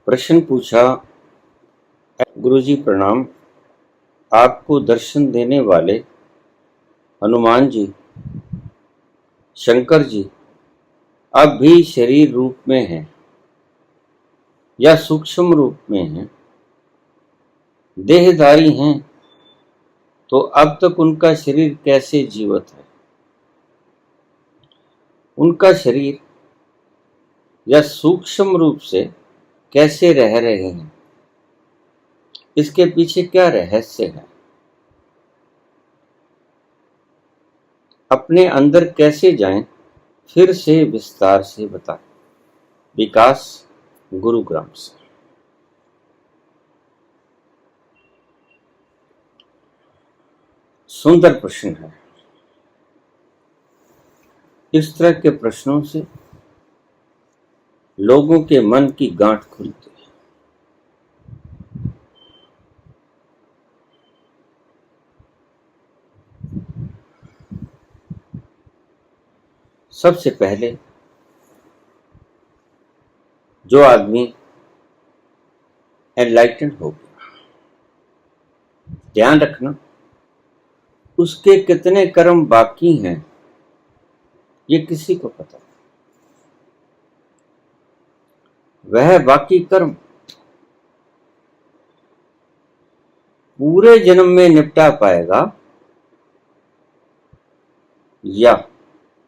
प्रश्न पूछा, गुरुजी प्रणाम। आपको दर्शन देने वाले हनुमान जी, शंकर जी अब भी शरीर रूप में हैं या सूक्ष्म रूप में हैं, देहधारी हैं, तो अब तक उनका शरीर कैसे जीवित है? उनका शरीर या सूक्ष्म रूप से कैसे रह रहे हैं? इसके पीछे क्या रहस्य है? अपने अंदर कैसे जाएं, फिर से विस्तार से बताएं। विकास, गुरुग्राम से। सुंदर प्रश्न है। इस तरह के प्रश्नों से लोगों के मन की गांठ खुलती है। सबसे पहले जो आदमी एनलाइटेंड हो गया, ध्यान रखना, उसके कितने कर्म बाकी हैं ये किसी को पता नहीं। वह बाकी कर्म पूरे जन्म में निपटा पाएगा या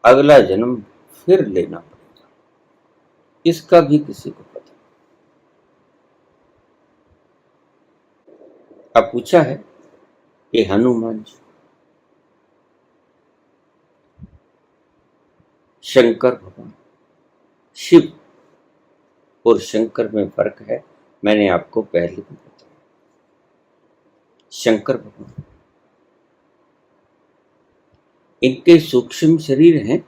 अगला जन्म फिर लेना पड़ेगा, इसका भी किसी को पता नहीं। अब पूछा है कि हनुमान जी, शंकर भगवान, शिव और शंकर में फर्क है, मैंने आपको पहले भी बताया। शंकर भगवान, इनके सूक्ष्म शरीर हैं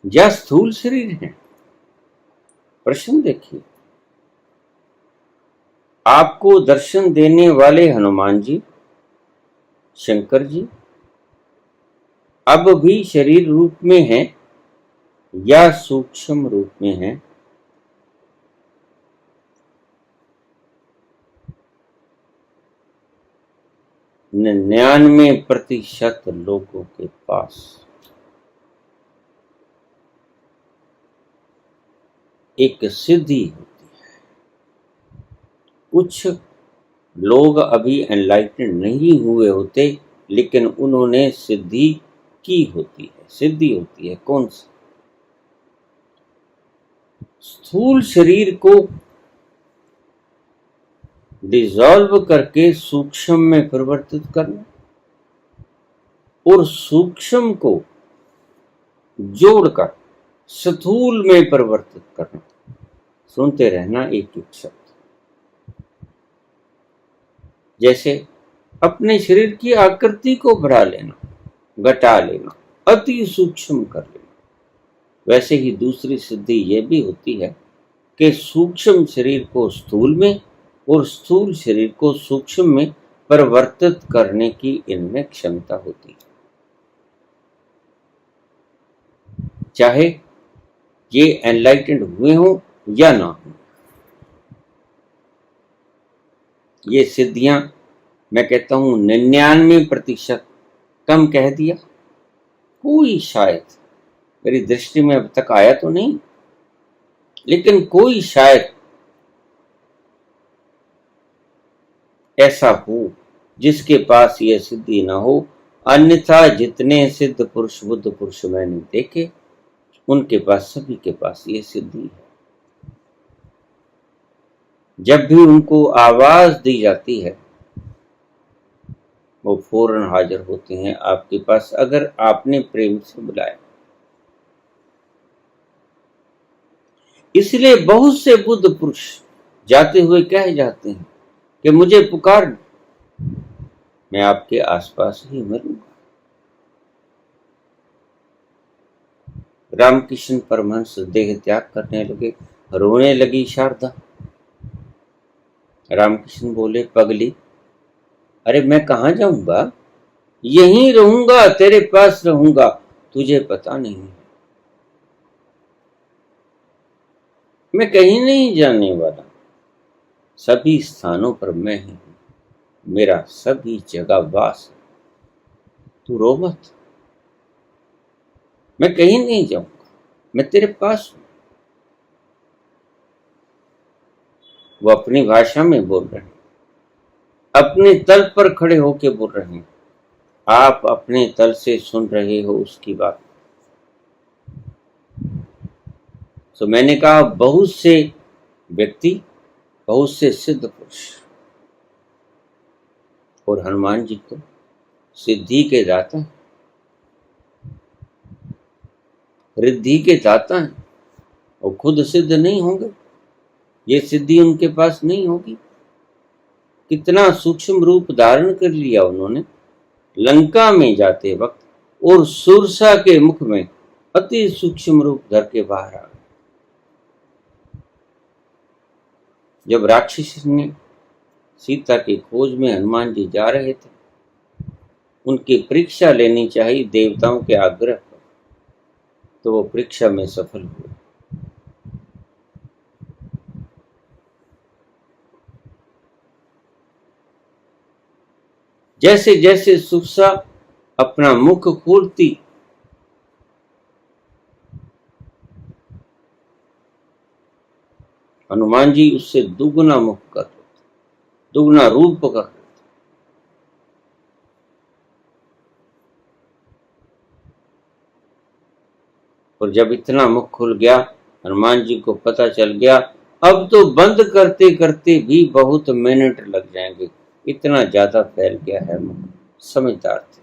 या स्थूल शरीर हैं? प्रश्न देखिए। आपको दर्शन देने वाले हनुमान जी, शंकर जी अब भी शरीर रूप में हैं या सूक्ष्म रूप में हैं? 99% लोगों के पास एक सिद्धि होती है। कुछ लोग अभी एनलाइटेंड नहीं हुए होते, लेकिन उन्होंने सिद्धि की होती है। सिद्धि होती है कौन सी? स्थूल शरीर को डिसॉल्व करके सूक्ष्म में परिवर्तित करना और सूक्ष्म को जोड़कर स्थूल में परिवर्तित करना। सुनते रहना एक एक शब्द। जैसे अपने शरीर की आकृति को बढ़ा लेना, घटा लेना, अति सूक्ष्म कर लेना, वैसे ही दूसरी सिद्धि यह भी होती है कि सूक्ष्म शरीर को स्थूल में और स्थूल शरीर को सूक्ष्म में परिवर्तित करने की इनमें क्षमता होती है। चाहे ये एनलाइटेंड हुए हों या ना हो, ये सिद्धियां मैं कहता हूं 99%, कम कह दिया, कोई शायद मेरी दृष्टि में अब तक आया तो नहीं, लेकिन कोई शायद ऐसा हो जिसके पास यह सिद्धि ना हो। अन्यथा जितने सिद्ध पुरुष, बुद्ध पुरुष मैंने देखे, उनके पास, सभी के पास ये सिद्धि है। जब भी उनको आवाज दी जाती है वो फौरन हाजिर होते हैं आपके पास, अगर आपने प्रेम से बुलाया। इसलिए बहुत से बुद्ध पुरुष जाते हुए कह जाते हैं कि मुझे पुकार, मैं आपके आसपास ही मरूंगा। रामकृष्ण परमहंस देह त्याग करने लगे, रोने लगी शारदा। रामकृष्ण बोले, पगली, अरे मैं कहां जाऊंगा, यहीं रहूंगा, तेरे पास रहूंगा, तुझे पता नहीं है। मैं कहीं नहीं जाने वाला, सभी स्थानों पर मैं ही हूं, मेरा सभी जगह वास है। तू रो मत, मैं कहीं नहीं जाऊंगा, मैं तेरे पास हूं। वो अपनी भाषा में बोल रहे हैं, अपने तल पर खड़े होके बोल रहे हैं। आप अपने तल से सुन रहे हो उसकी बात। तो मैंने कहा, बहुत से व्यक्ति, बहुत से सिद्ध पुरुष, और हनुमान जी तो सिद्धि के दाता हैं, रिद्धि के दाता हैं, और खुद सिद्ध नहीं होंगे, ये सिद्धि उनके पास नहीं होगी। कितना सूक्ष्म रूप धारण कर लिया उन्होंने लंका में जाते वक्त, और सुरसा के मुख में अति सूक्ष्म रूप धर के बाहर आ गए। जब राक्षस ने सीता की खोज में हनुमान जी जा रहे थे, उनकी परीक्षा लेनी चाहिए देवताओं के आग्रह पर, तो वो परीक्षा में सफल हुए। जैसे जैसे सुरसा अपना मुख खोलती, हनुमान जी उससे दुगना मुख कर देते, दुगना रूप कर देते। और जब इतना मुख खुल गया, हनुमान जी को पता चल गया, अब तो बंद करते करते भी बहुत मिनट लग जाएंगे, इतना ज्यादा फैल गया है मुख। समझदार थे,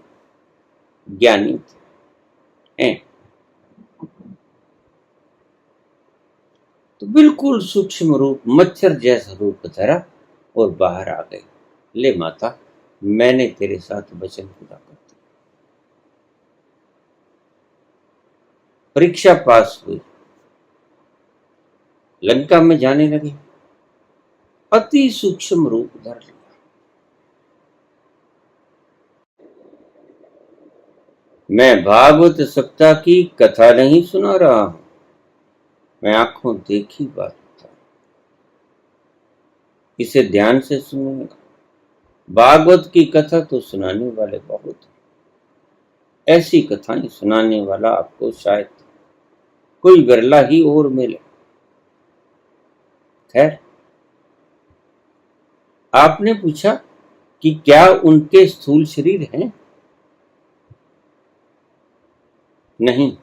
ज्ञानी थे, तो बिल्कुल सूक्ष्म रूप मच्छर जैसा रूप धरा और बाहर आ गए। ले माता, मैंने तेरे साथ वचन पूरा कर दिया। परीक्षा पास हुई, लंका में जाने लगे, अति सूक्ष्म रूप धर लिया। मैं भागवत सप्ताह की कथा नहीं सुना रहा हूं, मैं आंखों देखी बात बता, इसे ध्यान से सुनिएगा। भागवत की कथा तो सुनाने वाले बहुत हैं, ऐसी कथाएं सुनाने वाला आपको शायद कोई विरला ही और मिले। खैर, आपने पूछा कि क्या उनके स्थूल शरीर हैं? नहीं,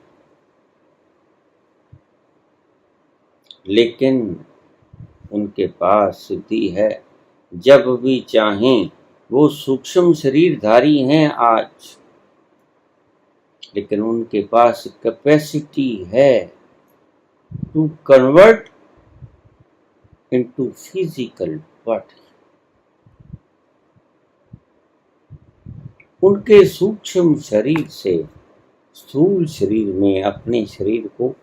लेकिन उनके पास सिद्धि है, जब भी चाहें वो सूक्ष्म शरीरधारी हैं आज, लेकिन उनके पास कैपेसिटी है to convert into physical body. उनके सूक्ष्म शरीर से स्थूल शरीर में अपने शरीर को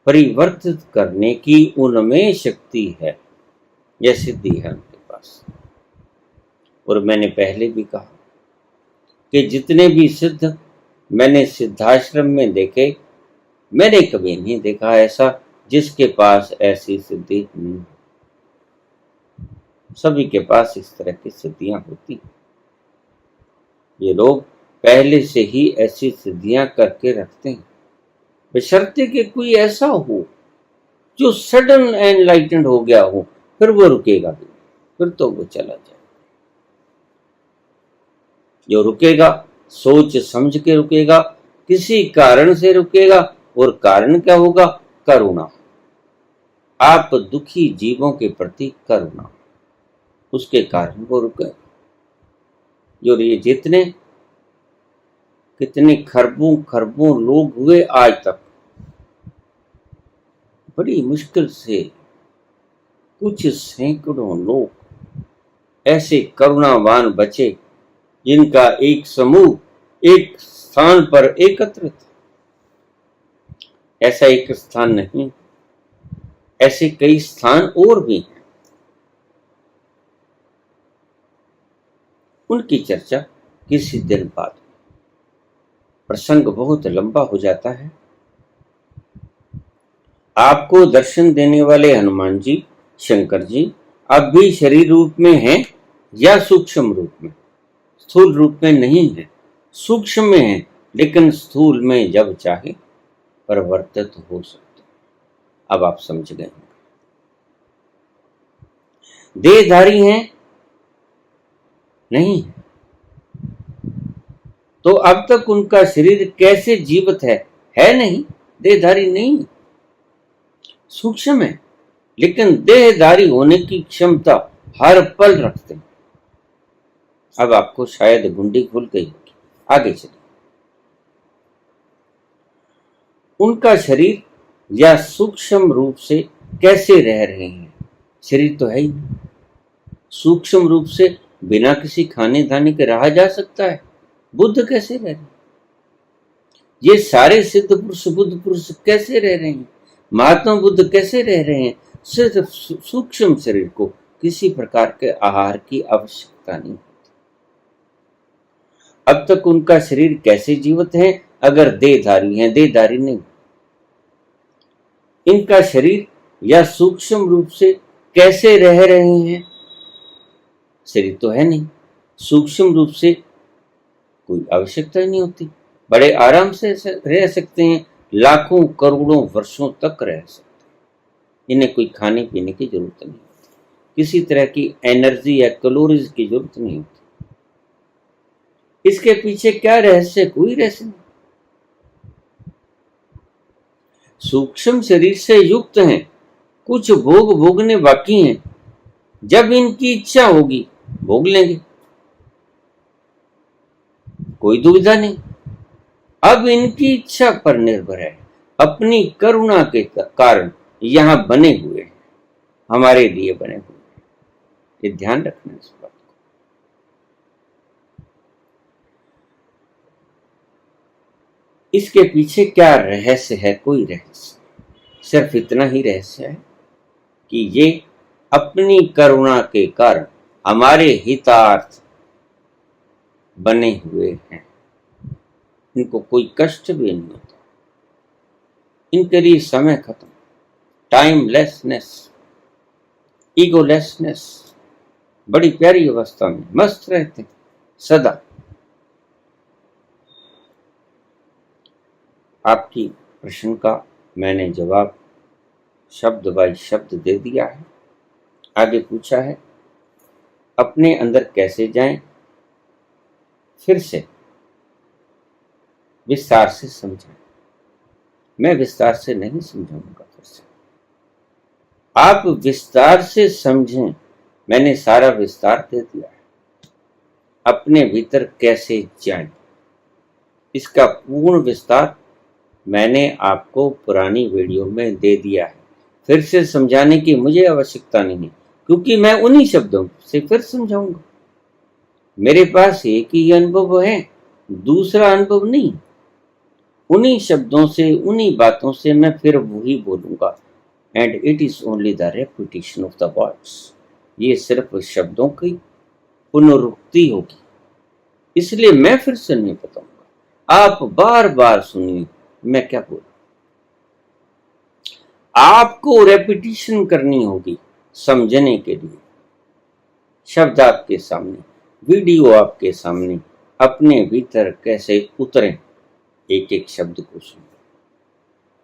परिवर्तित करने की उनमें शक्ति है, यह सिद्धि है उनके पास। और मैंने पहले भी कहा कि जितने भी सिद्ध मैंने सिद्धाश्रम में देखे, मैंने कभी नहीं देखा ऐसा जिसके पास ऐसी सिद्धि नहीं। सभी के पास इस तरह की सिद्धियां होती, ये लोग पहले से ही ऐसी सिद्धियां करके रखते हैं, बशर्ते कि कोई ऐसा हो जो सडन एनलाइटेंड हो गया हो, फिर वो रुकेगा भी, फिर तो वो चला जाए। जो रुकेगा सोच समझ के रुकेगा, किसी कारण से रुकेगा, और कारण क्या होगा? करुणा। आप दुखी जीवों के प्रति करुणा, उसके कारण वो रुके। जो ये जितने कितने खरबों खरबों लोग हुए आज तक, बड़ी मुश्किल से कुछ सैकड़ों लोग ऐसे करुणावान बचे जिनका एक समूह एक स्थान पर एकत्रित। ऐसा एक स्थान नहीं, ऐसे कई स्थान और भी हैं। उनकी चर्चा किसी दिन बाद, प्रसंग बहुत लंबा हो जाता है। आपको दर्शन देने वाले हनुमान जी, शंकर जी अब भी शरीर रूप में हैं या सूक्ष्म रूप में? स्थूल रूप में नहीं है, सूक्ष्म में है, लेकिन स्थूल में जब चाहे परिवर्तित हो सकते। अब आप समझ गए। देहधारी हैं? नहीं है। तो अब तक उनका शरीर कैसे जीवित है नहीं, देहधारी नहीं, सूक्ष्म है, लेकिन देहधारी होने की क्षमता हर पल रखते हैं। अब आपको शायद गुंडी खुल गई होगी। आगे चलिए। उनका शरीर या सूक्ष्म रूप से कैसे रह रहे हैं? शरीर तो है ही नहीं, सूक्ष्म रूप से बिना किसी खाने धाने के रहा जा सकता है? बुद्ध कैसे रह रहे हैं? ये सारे सिद्ध पुरुष बुद्ध पुरुष कैसे रह रहे हैं? महात्मा बुद्ध कैसे रह रहे हैं? सिर्फ सूक्ष्म शरीर को किसी प्रकार के आहार की आवश्यकता नहीं होती। अब तक उनका शरीर कैसे जीवित है अगर देहधारी हैं? देहधारी नहीं। इनका शरीर या सूक्ष्म रूप से कैसे रह रहे हैं? शरीर तो है नहीं, सूक्ष्म रूप से कोई आवश्यकता नहीं होती, बड़े आराम से रह सकते हैं, लाखों करोड़ों वर्षों तक रह सकते हैं। इन्हें कोई खाने पीने की जरूरत नहीं होती, किसी तरह की एनर्जी या कैलोरीज की जरूरत नहीं होती। इसके पीछे क्या रहस्य? कोई रहस्य नहीं। सूक्ष्म शरीर से युक्त हैं, कुछ भोग भोगने बाकी हैं, जब इनकी इच्छा होगी भोग लेंगे, कोई दुविधा नहीं। अब इनकी इच्छा पर निर्भर है, अपनी करुणा के कारण यहां बने हुए हैं, हमारे लिए बने हुए हैं। ये ध्यान रखना इस बात को। इसके पीछे क्या रहस्य है? कोई रहस्य, सिर्फ इतना ही रहस्य है कि ये अपनी करुणा के कारण हमारे हितार्थ बने हुए हैं। इनको कोई कष्ट भी नहीं होता, इनके लिए समय खत्म, टाइमलेसनेस, ईगोलेसनेस, बड़ी प्यारी अवस्था में मस्त रहते सदा। आपकी प्रश्न का मैंने जवाब शब्द बाई शब्द दे दिया है। आगे पूछा है अपने अंदर कैसे जाएं? फिर से विस्तार से समझें। मैं विस्तार से नहीं समझाऊंगा, फिर से आप विस्तार से समझें। मैंने सारा विस्तार दे दिया है। अपने भीतर कैसे जाएं, इसका पूर्ण विस्तार मैंने आपको पुरानी वीडियो में दे दिया है। फिर से समझाने की मुझे आवश्यकता नहीं, क्योंकि मैं उन्हीं शब्दों से फिर समझाऊंगा। मेरे पास एक ही अनुभव है, दूसरा अनुभव नहीं। उन्हीं शब्दों से, उन्हीं बातों से मैं फिर वही बोलूंगा। And it is only the repetition of the words. ये सिर्फ शब्दों की पुनरुक्ति होगी, इसलिए मैं फिर से नहीं बताऊंगा। आप बार बार सुनिए मैं क्या बोलूं। आपको रेपिटेशन करनी होगी समझने के लिए। शब्द आपके सामने, वीडियो आपके सामने, अपने भीतर कैसे उतरें, एक एक शब्द को सुनिए।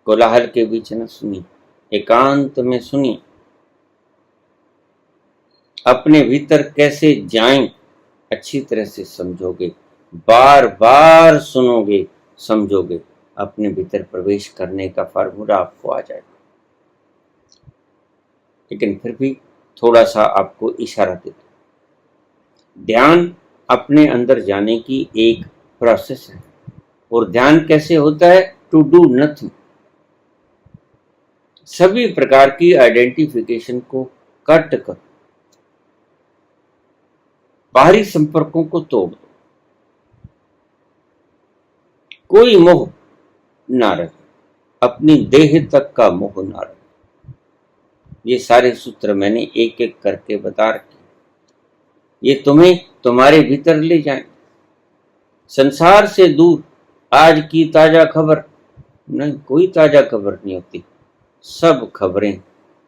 कोलाहल के बीच न सुनिए, एकांत में सुनिए। अपने भीतर कैसे जाएं, अच्छी तरह से समझोगे, बार बार सुनोगे, समझोगे, अपने भीतर प्रवेश करने का फार्मूला आपको आ जाएगा। लेकिन फिर भी थोड़ा सा आपको इशारा दे दो। ध्यान अपने अंदर जाने की एक प्रोसेस है। और ध्यान कैसे होता है? To do nothing. सभी प्रकार की आइडेंटिफिकेशन को कट कर, बाहरी संपर्कों को तोड़ दो, कोई मोह ना रहे, अपनी देह तक का मोह ना रहे। ये सारे सूत्र मैंने एक एक करके बता रखे। ये तुम्हें तुम्हारे भीतर ले जाएं, संसार से दूर। आज की ताजा खबर नहीं, कोई ताजा खबर नहीं होती। सब खबरें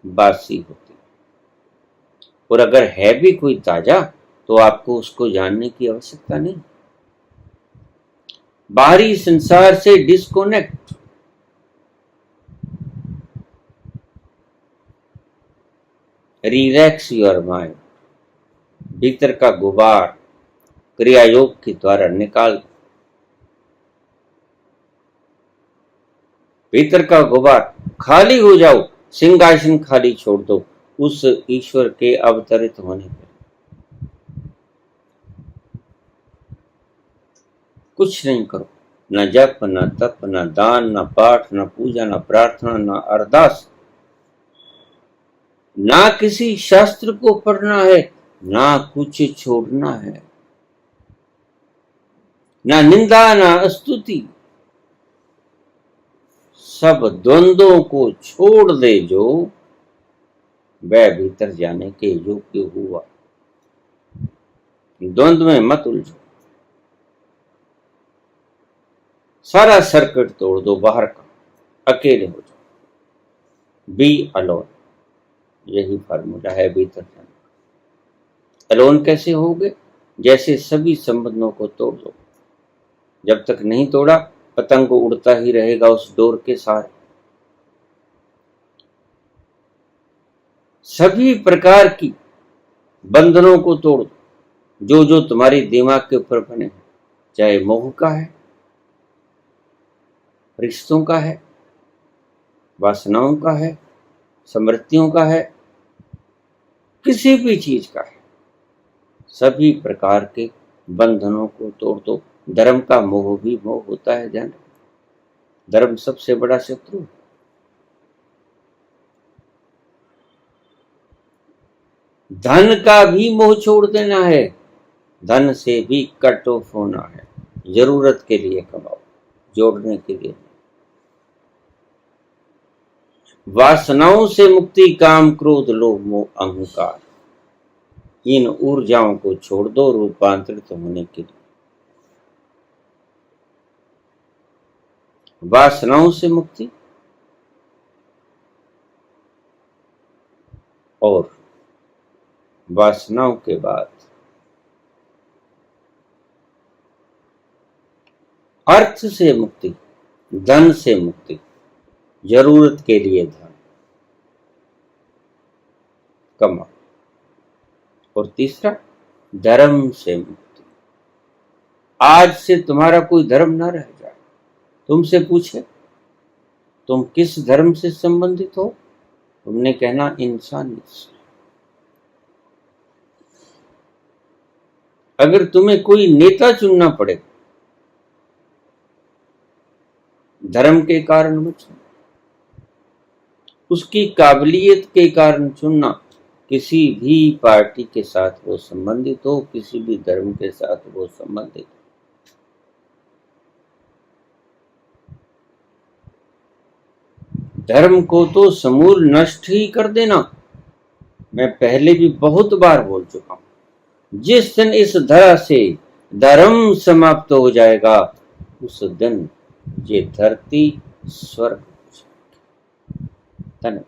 बासी होती, और अगर है भी कोई ताजा तो आपको उसको जानने की आवश्यकता नहीं। बाहरी संसार से डिस्कनेक्ट, रिलैक्स योर माइंड, भीतर का गुबार क्रिया योग के द्वारा निकाल, भीतर का गुबार खाली हो जाओ, सिंहासन खाली छोड़ दो उस ईश्वर के अवतरित होने पर। कुछ नहीं करो, न जप न तप न दान न पाठ न पूजा न प्रार्थना न अरदास, ना किसी शास्त्र को पढ़ना है, ना कुछ छोड़ना है, ना निंदा ना स्तुति, सब द्वंद्वों को छोड़ दे जो वह भीतर जाने के योग्य हुआ। द्वंद्व में मत उलझो, सारा सर्किट तोड़ दो बाहर का, अकेले हो जाओ, बी अलोन, यही फार्मूला है भीतर जाने का। अलोन कैसे होगे? जैसे सभी संबंधों को तोड़ दो, जब तक नहीं तोड़ा पतंग उड़ता ही रहेगा उस डोर के साथ। सभी प्रकार की बंधनों को तोड़ दो जो तुम्हारी दिमाग के ऊपर बने हैं, चाहे मोह का है, रिश्तों का है, वासनाओं का है, समृद्धियों का है, किसी भी चीज का है, सभी प्रकार के बंधनों को तोड़ दो। धर्म का मोह भी मोह होता है, ध्यान, धर्म सबसे बड़ा शत्रु। धन का भी मोह छोड़ देना है, धन से भी कट ऑफ होना है, जरूरत के लिए कमाओ, जोड़ने के लिए। वासनाओं से मुक्ति, काम क्रोध लोभ मोह अहंकार, इन ऊर्जाओं को छोड़ दो रूपांतरित होने के लिए। वासनाओं से मुक्ति और वासनाओं के बाद अर्थ से मुक्ति, धन से मुक्ति, जरूरत के लिए धन कमाओ, और तीसरा धर्म से मुक्ति। आज से तुम्हारा कोई धर्म ना रह जाए, तुमसे पूछे तुम किस धर्म से संबंधित हो, तुमने कहना इंसानियत से। अगर तुम्हें कोई नेता चुनना पड़े धर्म के कारण मत चुनो, उसकी काबिलियत के कारण चुनना। किसी भी पार्टी के साथ वो संबंधित हो, किसी भी धर्म के साथ वो संबंधित हो, धर्म को तो समूल नष्ट ही कर देना। मैं पहले भी बहुत बार बोल चुका हूं, जिस दिन इस धरा से धर्म समाप्त हो जाएगा उस दिन ये धरती स्वर्ग हो जाएगी। धन्यवाद।